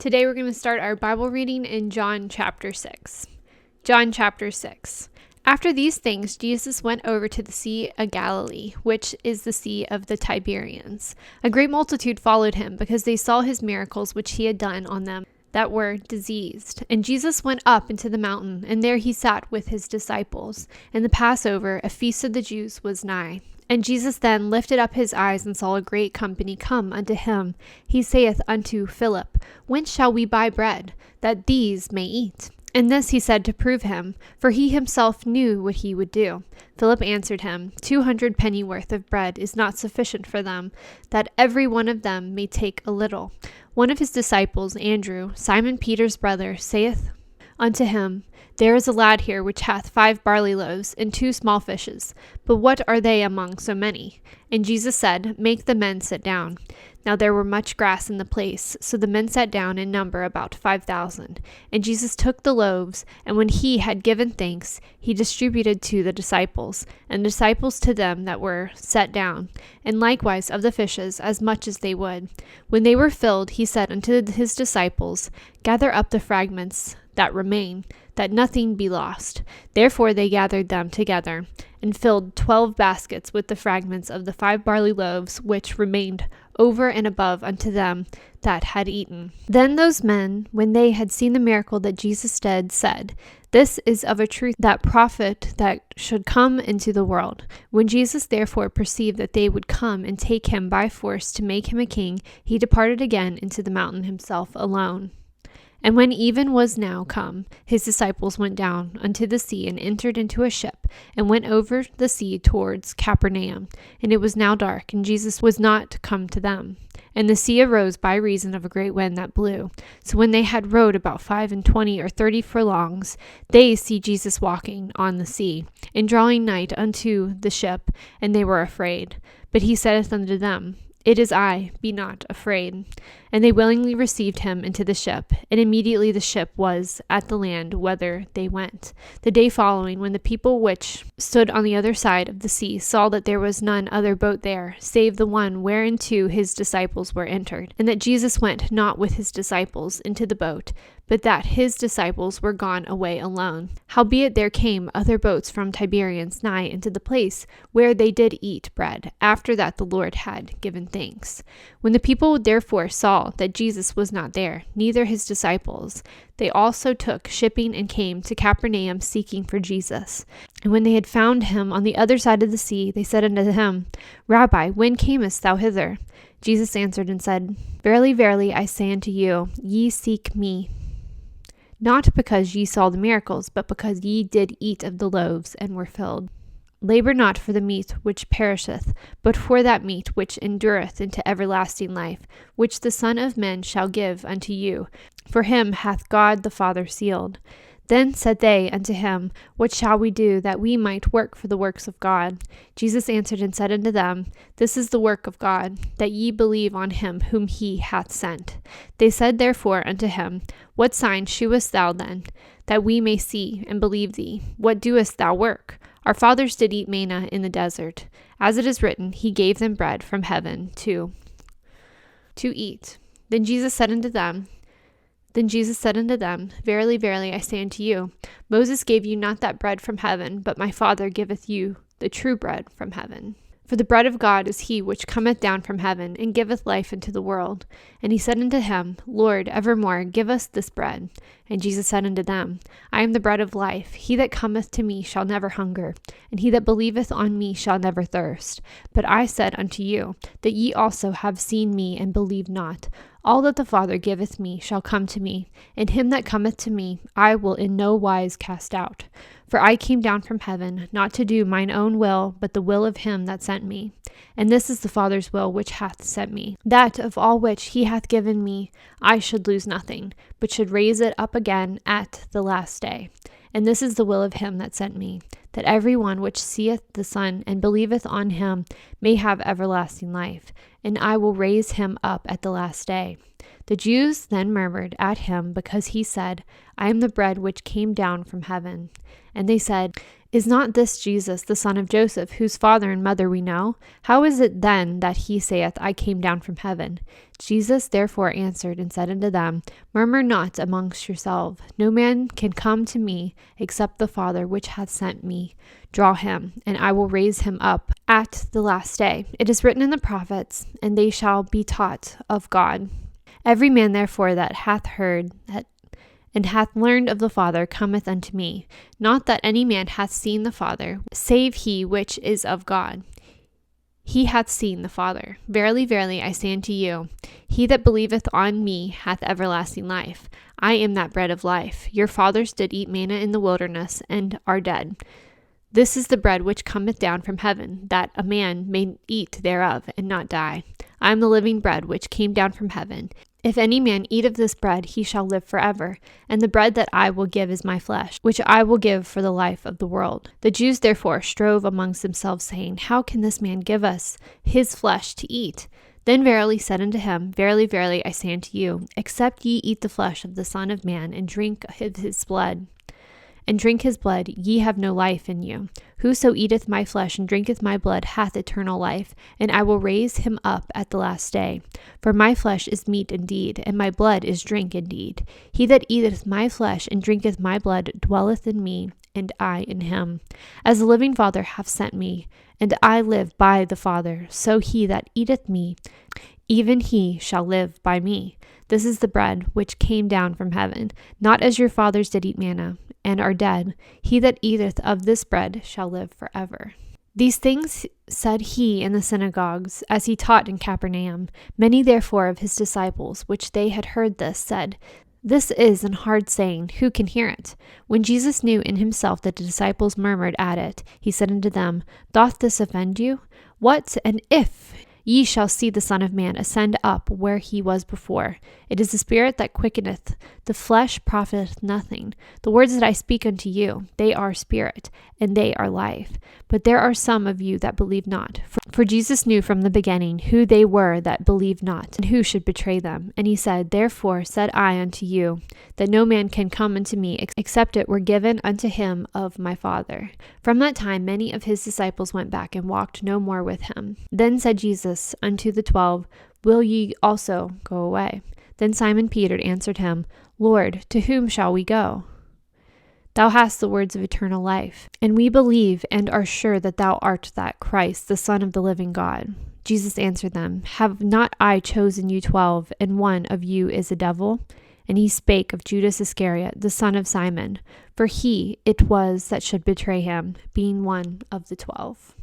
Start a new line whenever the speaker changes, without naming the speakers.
Today we're going to start our Bible reading in John chapter 6. John chapter 6. After these things, Jesus went over to the Sea of Galilee, which is the Sea of the Tiberians. A great multitude followed him, because they saw his miracles which he had done on them that were diseased. And Jesus went up into the mountain, and there he sat with his disciples. And the Passover, a feast of the Jews, was nigh. And Jesus then lifted up his eyes and saw a great company come unto him. He saith unto Philip, Whence shall we buy bread, that these may eat? And this he said to prove him, for he himself knew what he would do. Philip answered him, 200 pennyworth of bread is not sufficient for them, that every one of them may take a little. One of his disciples, Andrew, Simon Peter's brother, saith unto him, There is a lad here which hath 5 barley loaves and 2 small fishes, but what are they among so many? And Jesus said, Make the men sit down. Now there were much grass in the place, so the men sat down in number about 5,000. And Jesus took the loaves, and when he had given thanks, he distributed to the disciples, and the disciples to them that were set down, and likewise of the fishes as much as they would. When they were filled, he said unto his disciples, Gather up the fragments that remain, that nothing be lost. Therefore they gathered them together, and filled 12 baskets with the fragments of the 5 barley loaves which remained over and above unto them that had eaten. Then those men, when they had seen the miracle that Jesus did, said, This is of a truth that prophet that should come into the world. When Jesus therefore perceived that they would come and take him by force to make him a king, he departed again into the mountain himself alone. And when even was now come, his disciples went down unto the sea and entered into a ship, and went over the sea towards Capernaum. And it was now dark, and Jesus was not come to them. And the sea arose by reason of a great wind that blew. So when they had rowed about 25 or 30 furlongs, they see Jesus walking on the sea, and drawing nigh unto the ship, and they were afraid. But he saith unto them, It is I, be not afraid. And they willingly received him into the ship, and immediately the ship was at the land whither they went. The day following, when the people which stood on the other side of the sea saw that there was none other boat there, save the one whereinto his disciples were entered, and that Jesus went not with his disciples into the boat, but that his disciples were gone away alone. Howbeit there came other boats from Tiberias nigh into the place where they did eat bread, after that the Lord had given thanks. When the people therefore saw that Jesus was not there, neither his disciples, they also took shipping and came to Capernaum seeking for Jesus. And when they had found him on the other side of the sea, they said unto him, Rabbi, when camest thou hither? Jesus answered and said, Verily, verily, I say unto you, ye seek me, not because ye saw the miracles, but because ye did eat of the loaves and were filled. Labor not for the meat which perisheth, but for that meat which endureth into everlasting life, which the Son of Man shall give unto you. For him hath God the Father sealed. Then said they unto him, What shall we do, that we might work for the works of God? Jesus answered and said unto them, This is the work of God, that ye believe on him whom he hath sent. They said therefore unto him, What sign shewest thou then, that we may see and believe thee? What doest thou work? Our fathers did eat manna in the desert. As it is written, he gave them bread from heaven to eat. Then Jesus said unto them, Verily, verily, I say unto you, Moses gave you not that bread from heaven, but my Father giveth you the true bread from heaven. For the bread of God is he which cometh down from heaven, and giveth life unto the world. And he said unto him, Lord, evermore give us this bread. And Jesus said unto them, I am the bread of life. He that cometh to me shall never hunger, and he that believeth on me shall never thirst. But I said unto you, that ye also have seen me, and believe not. All that the Father giveth me shall come to me, and him that cometh to me I will in no wise cast out. For I came down from heaven, not to do mine own will, but the will of him that sent me. And this is the Father's will which hath sent me, that of all which he hath given me I should lose nothing, but should raise it up again at the last day. And this is the will of him that sent me, that every one which seeth the Son and believeth on him may have everlasting life, and I will raise him up at the last day. The Jews then murmured at him because he said, I am the bread which came down from heaven. And they said, Is not this Jesus, the son of Joseph, whose father and mother we know? How is it then that he saith, I came down from heaven? Jesus therefore answered and said unto them, Murmur not amongst yourselves. No man can come to me, except the Father which hath sent me draw him, and I will raise him up at the last day. It is written in the prophets, and they shall be taught of God. Every man therefore that hath heard that and hath learned of the Father cometh unto me. Not that any man hath seen the Father, save he which is of God. He hath seen the Father. Verily, verily, I say unto you, he that believeth on me hath everlasting life. I am that bread of life. Your fathers did eat manna in the wilderness, and are dead. This is the bread which cometh down from heaven, that a man may eat thereof, and not die. I am the living bread which came down from heaven. If any man eat of this bread, he shall live forever. And the bread that I will give is my flesh, which I will give for the life of the world. The Jews therefore strove amongst themselves, saying, How can this man give us his flesh to eat? Then verily said unto him, Verily, verily, I say unto you, except ye eat the flesh of the Son of Man, and drink his blood, ye have no life in you. Whoso eateth my flesh and drinketh my blood hath eternal life, and I will raise him up at the last day. For my flesh is meat indeed, and my blood is drink indeed. He that eateth my flesh and drinketh my blood dwelleth in me, and I in him. As the living Father hath sent me, and I live by the Father, so he that eateth me, even he shall live by me. This is the bread which came down from heaven, not as your fathers did eat manna, and are dead. He that eateth of this bread shall live forever. These things said he in the synagogues, as he taught in Capernaum. Many therefore of his disciples, which they had heard this, said, This is an hard saying, who can hear it? When Jesus knew in himself that the disciples murmured at it, he said unto them, Doth this offend you? What, and if ye shall see the Son of Man ascend up where he was before? It is the Spirit that quickeneth, the flesh profiteth nothing. The words that I speak unto you, they are spirit, and they are life. But there are some of you that believe not. For Jesus knew from the beginning who they were that believed not, and who should betray them. And he said, Therefore said I unto you, that no man can come unto me, except it were given unto him of my Father. From that time many of his disciples went back, and walked no more with him. Then said Jesus unto the 12, Will ye also go away? Then Simon Peter answered him, Lord, to whom shall we go? Thou hast the words of eternal life, and we believe and are sure that thou art that Christ, the Son of the living God. Jesus answered them, Have not I chosen you 12, and one of you is a devil? And he spake of Judas Iscariot, the son of Simon, for he it was that should betray him, being one of the 12.